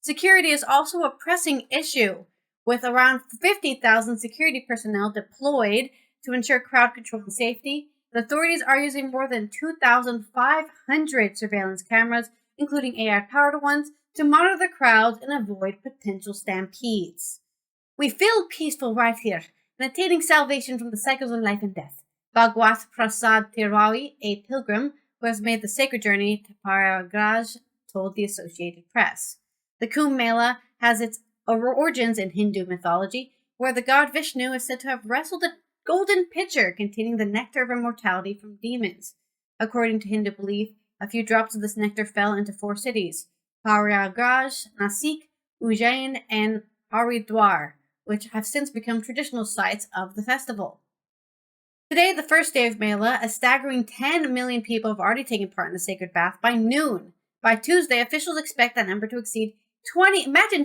Security is also a pressing issue, with around 50,000 security personnel deployed to ensure crowd control and safety. The authorities are using more than 2,500 surveillance cameras, including AI-powered ones, to monitor the crowds and avoid potential stampedes. We feel peaceful right here, and attaining salvation from the cycles of life and death. Bhagwat Prasad Tirwawi, a pilgrim who has made the sacred journey to Prayagraj, told the Associated Press. The Kumbh Mela has its origins in Hindu mythology, where the god Vishnu is said to have wrestled a golden pitcher containing the nectar of immortality from demons. According to Hindu belief, a few drops of this nectar fell into 4 cities: Prayagraj, Nasik, Ujjain, and Haridwar, which have since become traditional sites of the festival. Today, the first day of Mela, a staggering 10 million people have already taken part in the sacred bath by noon. By Tuesday, officials expect that number to exceed 20 million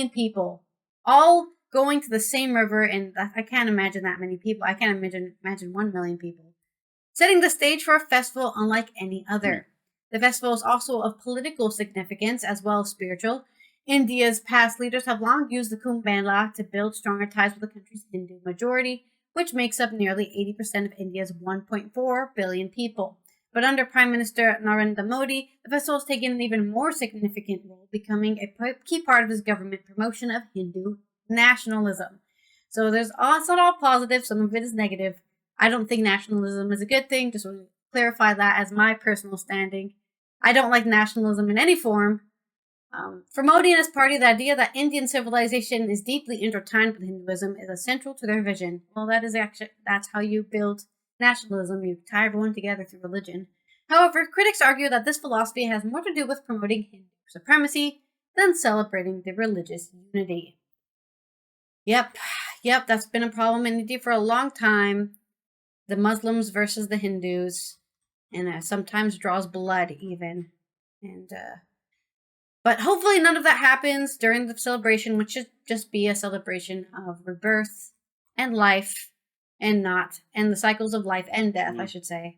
people, all going to the same river, and I can't imagine that many people. I can't imagine 1 million people. Setting the stage for a festival unlike any other. The festival is also of political significance as well as spiritual. India's past leaders have long used the Kumbh Mela to build stronger ties with the country's Hindu majority, which makes up nearly 80% of India's 1.4 billion people. But under Prime Minister Narendra Modi, the festival has taken an even more significant role, becoming a key part of his government promotion of Hindu nationalism. So it's not all positive, some of it is negative. I don't think nationalism is a good thing, just want to clarify that as my personal standing. I don't like nationalism in any form. For Modi and his party, the idea that Indian civilization is deeply intertwined with Hinduism is essential to their vision. Well, that's how you build nationalism. You tie everyone together through religion. However, critics argue that this philosophy has more to do with promoting Hindu supremacy than celebrating the religious unity. Yep, that's been a problem in India for a long time. The Muslims versus the Hindus, and sometimes draws blood even. But hopefully none of that happens during the celebration, which should just be a celebration of rebirth and life, and the cycles of life and death, I should say.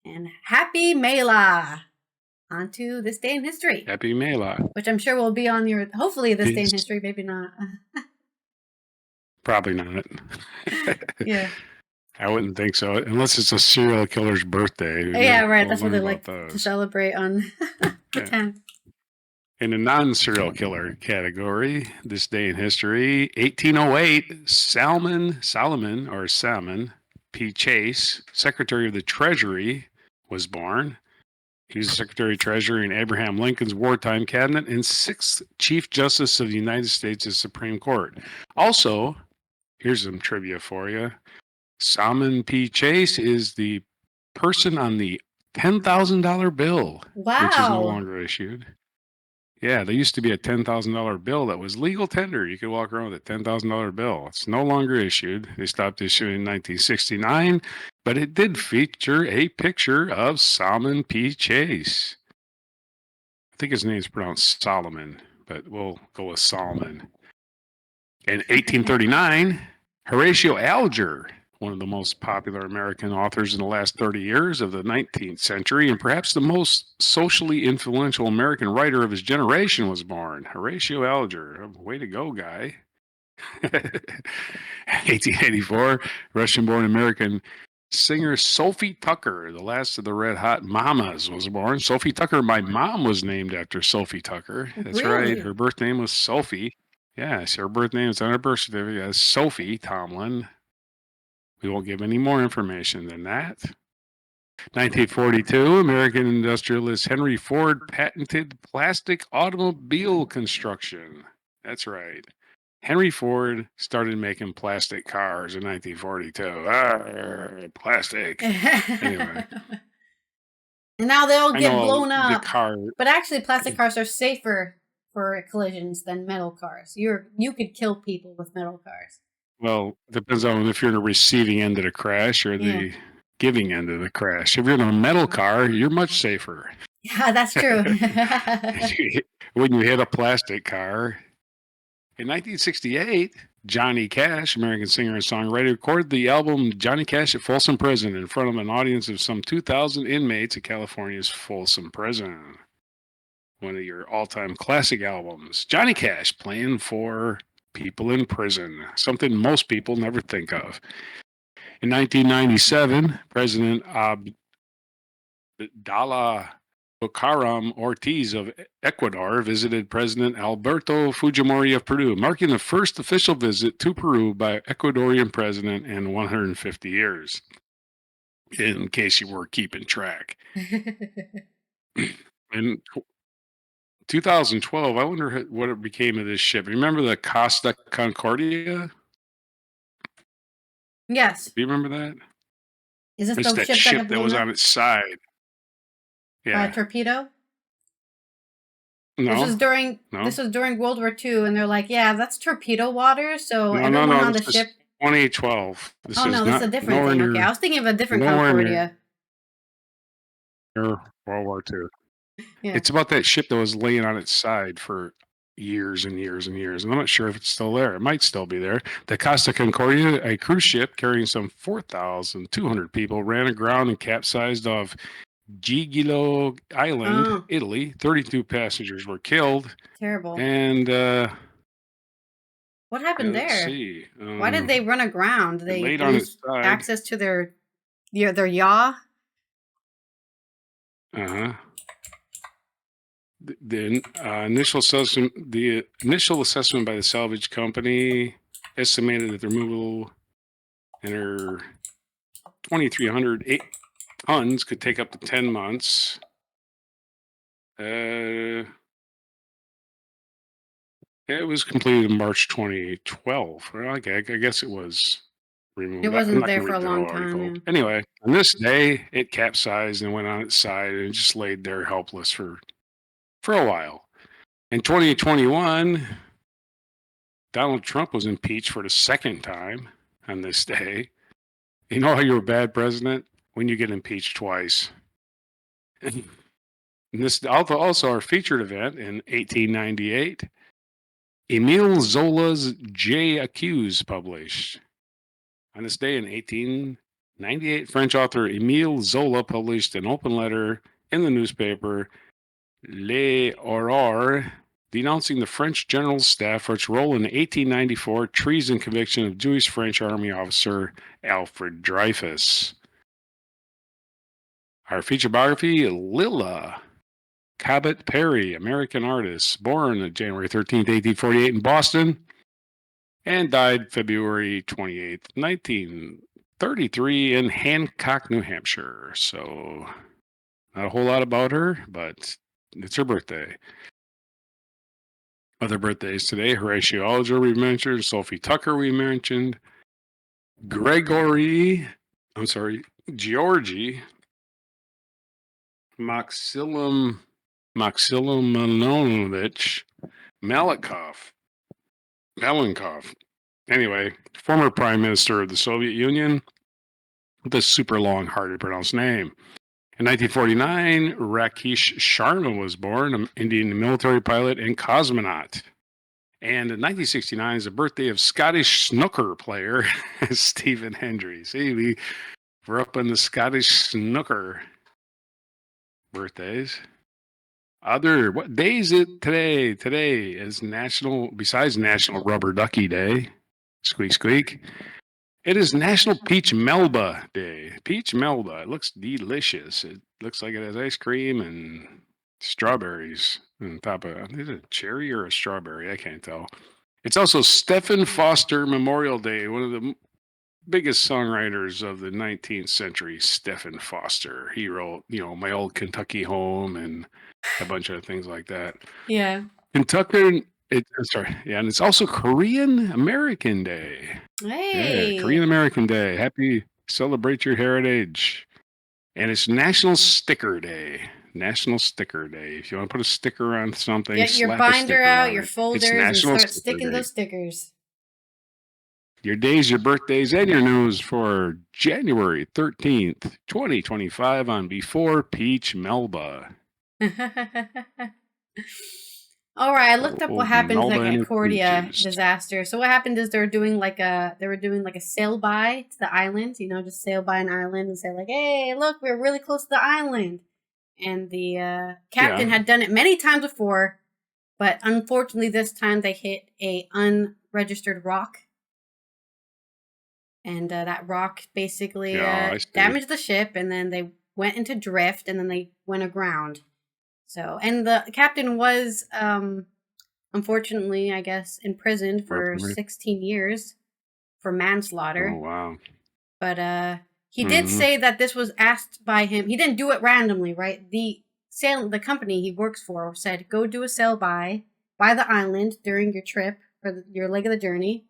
And happy Mela! On to this day in history. Happy Mela. Which I'm sure will be on your, hopefully this day in history, maybe not. Probably not. Yeah. I wouldn't think so, unless it's a serial killer's birthday. Yeah, right. That's what they like to celebrate on the 10th. In the non-serial killer category, this day in history, 1808, Salmon P. Chase, Secretary of the Treasury, was born. He was Secretary of Treasury in Abraham Lincoln's wartime cabinet and 6th Chief Justice of the United States Supreme Court. Also, here's some trivia for you. Salmon P. Chase is the person on the $10,000 bill, which is no longer issued. Yeah, there used to be a $10,000 bill that was legal tender. You could walk around with a $10,000 bill. It's no longer issued. They stopped issuing in 1969, but it did feature a picture of Salmon P. Chase. I think his name's pronounced Solomon, but we'll go with Solomon. In 1839, Horatio Alger one of the most popular American authors in the last 30 years of the 19th century, and perhaps the most socially influential American writer of his generation, was born. Horatio Alger. Way to go, guy. 1884, Russian-born American singer Sophie Tucker, the last of the Red Hot Mamas, was born. Sophie Tucker, my mom was named after Sophie Tucker. That's right. Really? Her birth name was Sophie. Yes, her birth name is on her birth certificate as Sophie Tomlin. We won't give any more information than that. 1942, American industrialist Henry Ford patented plastic automobile construction. That's right. Henry Ford started making plastic cars in 1942. Plastic. Anyway. And now they all I get know blown the up. car. But actually, plastic cars are safer for collisions than metal cars. You could kill people with metal cars. Well, it depends on if you're in the receiving end of the crash or the giving end of the crash. If you're in a metal car, you're much safer. Yeah, that's true. When you hit a plastic car. In 1968, Johnny Cash, American singer and songwriter, recorded the album Johnny Cash at Folsom Prison in front of an audience of some 2,000 inmates at California's Folsom Prison. One of your all-time classic albums. Johnny Cash playing for people in prison, something most people never think of. In 1997, President Abdallah Bucaram Ortiz of Ecuador visited President Alberto Fujimori of Peru, marking the first official visit to Peru by Ecuadorian president in 150 years, in case you were keeping track. In 2012, I wonder what it became of this ship. Remember the Costa Concordia? Yes. Do you remember that? Is this It's the that ship that was on its side. Yeah. Torpedo? No. This was during World War II, and they're like, yeah, that's torpedo water. So No, everyone on the ship. 2012. This is a different thing. Okay, I was thinking of a different Concordia. World War II. Yeah. It's about that ship that was laying on its side for years and years and years. And I'm not sure if it's still there. It might still be there. The Costa Concordia, a cruise ship carrying some 4,200 people, ran aground and capsized off Gigilo Island, Italy. 32 passengers were killed. Terrible. And what happened there? Let's see. Why did they run aground? They laid on its side. Access to their yaw? Uh-huh. The initial assessment by the salvage company estimated that the removal and 2,300 tons could take up to 10 months. It was completed in March 2012. Well, I guess it was removed. It wasn't there for a long time. Yeah. Anyway, on this day, it capsized and went on its side and just laid there helpless for a while. In 2021, Donald Trump was impeached for the second time on this day. You know how you're a bad president? When you get impeached twice. And this also our featured event in 1898. Emile Zola's J. Accuse published. On this day in 1898, French author Emile Zola published an open letter in the newspaper L'Aurore, denouncing the French general staff for its role in the 1894 treason conviction of Jewish French army officer Alfred Dreyfus. Our feature biography, Lilla Cabot Perry, American artist, born on January 13th, 1848 in Boston, and died February 28th, 1933 in Hancock, New Hampshire. So, not a whole lot about her, but it's her birthday. Other birthdays today: Horatio Alger we mentioned, Sophie Tucker we mentioned, Georgy Maximilianovich Malenkov. Anyway, former prime minister of the Soviet Union with a super long, hard to pronounce name. In 1949, Rakesh Sharma was born, an Indian military pilot and cosmonaut. And in 1969 is the birthday of Scottish snooker player Stephen Hendry. See, we're up in the Scottish snooker birthdays. What day is it today? Today is besides National Rubber Ducky Day, squeak squeak, it is National Peach Melba Day. Peach Melba, it looks delicious. It looks like it has ice cream and strawberries on top of it. Is it a cherry or a strawberry? I can't tell. It's also Stephen Foster Memorial Day, one of the biggest songwriters of the 19th century, Stephen Foster. He wrote, My Old Kentucky Home and a bunch of things like that. Yeah. Kentucky, and it's also Korean American Day. Hey. Yeah, Korean American Day. Happy celebrate your heritage. And it's National Sticker Day. National Sticker Day. If you want to put a sticker on something, get your binder out, your folders, and start sticking those stickers. Your days, your birthdays, and your news for January 13th, 2025 on Before Peach Melba. All right, I looked up what happened at Concordia disaster. So what happened is they were doing like a sail by to the island, just sail by an island and say like, "Hey, look, we're really close to the island." And the captain had done it many times before, but unfortunately this time they hit a unregistered rock. And that rock basically damaged the ship, and then they went into drift, and then they went aground. So, and the captain was, unfortunately, I guess, imprisoned for 16 years for manslaughter. Oh, wow. But he did say that this was asked by him. He didn't do it randomly, right? The company he works for said, go do a sail by the island during your trip, or your leg of the journey.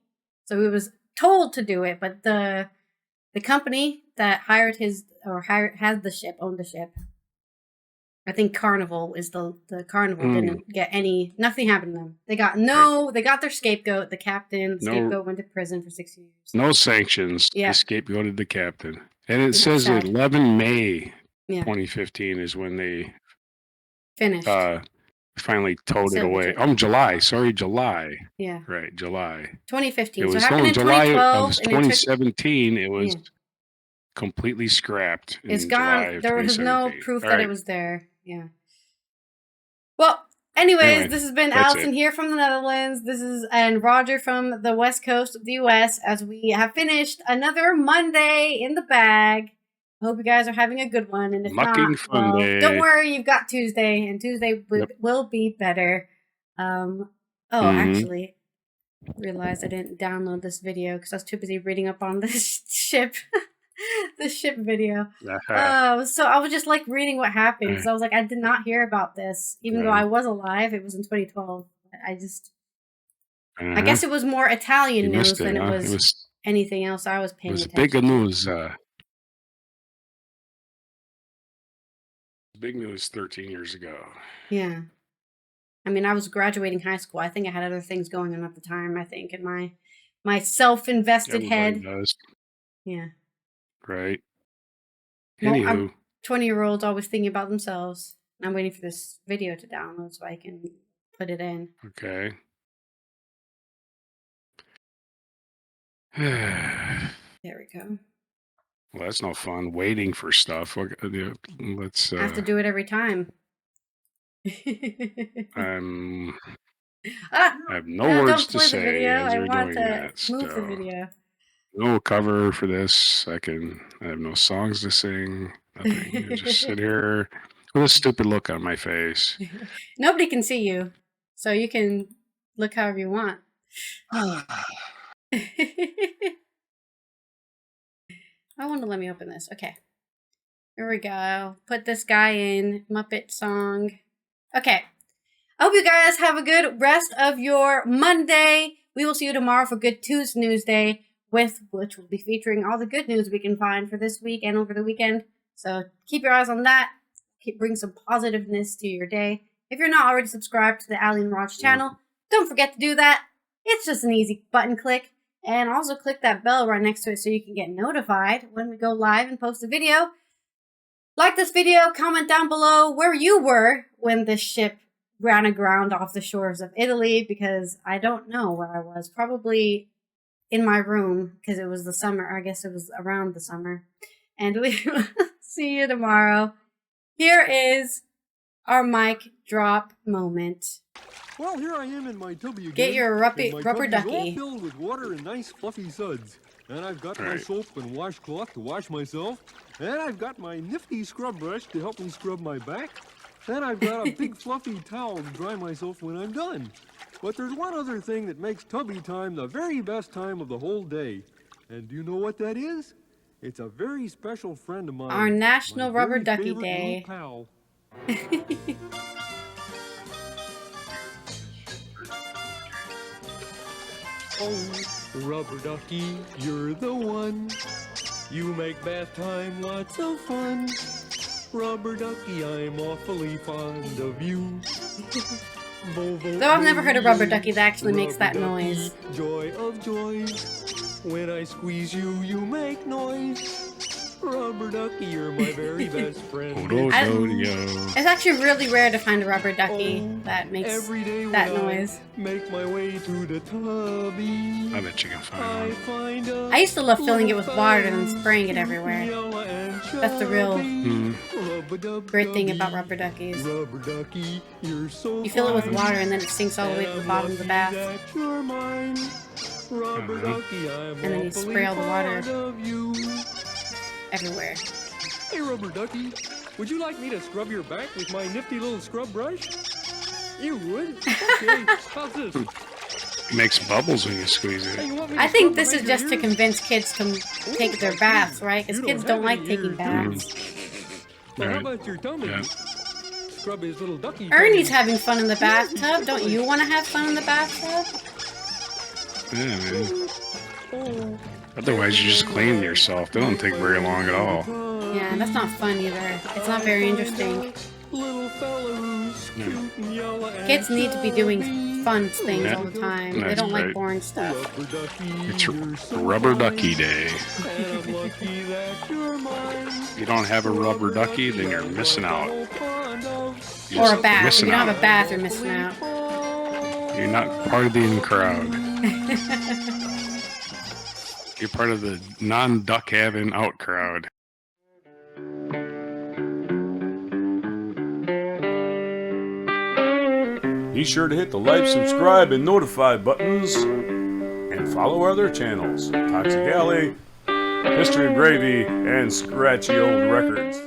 So he was told to do it, but the company that owned the ship. I think Carnival is the Carnival didn't get nothing happened to them. They got their scapegoat, the captain. The scapegoat went to prison for 6 years. No sanctions. Yeah. They scapegoated the captain. And it says 11 May 2015 is when they finished. Finally towed it away. July. Sorry, July. Yeah. Right, July. 2015. It was so in July 2012, of 2017. It was completely scrapped. It's gone. There was no proof that it was there. Yeah. Well, anyways, this has been Allison here from the Netherlands. And Roger from the West Coast of the U.S. as we have finished another Monday in the bag. I hope you guys are having a good one, and if not, don't worry, you've got Tuesday, and Tuesday will be better. Actually, realized I didn't download this video because I was too busy reading up on this ship, the ship video. So I was just like reading what happened because I was like, I did not hear about this, even though I was alive. It was in 2012. I guess it was more Italian news than it was anything else I was paying attention to. It was big news. Big news 13 years ago. Yeah. I mean, I was graduating high school. I think I had other things going on at the time, I think, in my self-invested head. Does. Yeah. Right. Anywho. 20-year-olds always thinking about themselves. I'm waiting for this video to download so I can put it in. Okay. There we go. Well, that's no fun waiting for stuff. Let's. I have to do it every time. I have no words to say as we're doing that. Move the video. No cover for this. I have no songs to sing. Nothing. I just sit here with a stupid look on my face. Nobody can see you, so you can look however you want. I want to let me open this. Okay. Here we go. Put this guy in. Muppet song. Okay. I hope you guys have a good rest of your Monday. We will see you tomorrow for Good Tuesday, which will be featuring all the good news we can find for this week and over the weekend. So keep your eyes on that. Bring some positiveness to your day. If you're not already subscribed to the Allie and Raj channel, don't forget to do that. It's just an easy button click. And also click that bell right next to it so you can get notified when we go live and post a video. Like this video, comment down below where you were when this ship ran aground off the shores of Italy because I don't know where I was. Probably in my room because it was the summer. I guess it was around the summer. And we see you tomorrow. Here is our mic drop moment. Well, here I am in my tubby again. Get your rubber ducky. All filled with water and nice fluffy suds. And I've got my soap and washcloth to wash myself. And I've got my nifty scrub brush to help me scrub my back. And I've got a big fluffy towel to dry myself when I'm done. But there's one other thing that makes tubby time the very best time of the whole day. And do you know what that is? It's a very special friend of mine. Our National Rubber Ducky favorite Day. Pal. Oh, Rubber Ducky, you're the one. You make bath time lots of fun. Rubber Ducky, I'm awfully fond of you. Though I've never heard a rubber ducky that actually makes that noise. Joy of joys. When I squeeze you, you make noise. Rubber Ducky, you're my very best friend. It's actually really rare to find a rubber ducky that makes that noise. Make my way to the tubby. I bet you can find one. I used to love filling it with water and then spraying it everywhere. That's the real great thing about rubber duckies. Rubber Ducky, you're so you fill it with water and then it sinks all the way to the bottom of the bath. Rubber Ducky, I'm and then you spray all the water everywhere. Hey, Rubber Ducky, would you like me to scrub your back with my nifty little scrub brush? You would? Okay, how's this? It makes bubbles when you squeeze it. Hey, I think this is just to convince kids to take their baths, right? Because kids don't like taking baths. But how about your tummy? Yeah. Scrub his little ducky. Ernie's having fun in the bathtub. Don't you want to have fun in the bathtub? Yeah, man. Otherwise, you just clean yourself. They don't take very long at all. Yeah, that's not fun either. It's not very interesting. Kids need to be doing fun things all the time. They don't like boring stuff. It's Rubber Ducky Day. If you don't have a rubber ducky, then you're missing out. Or a bath. If you don't have a bath, you're missing out. You're not part of the in crowd. You're part of the non-duck having out crowd. Be sure to hit the like, subscribe, and notify buttons, and follow our other channels, Toxic Alley, History of Gravy, and Scratchy Old Records.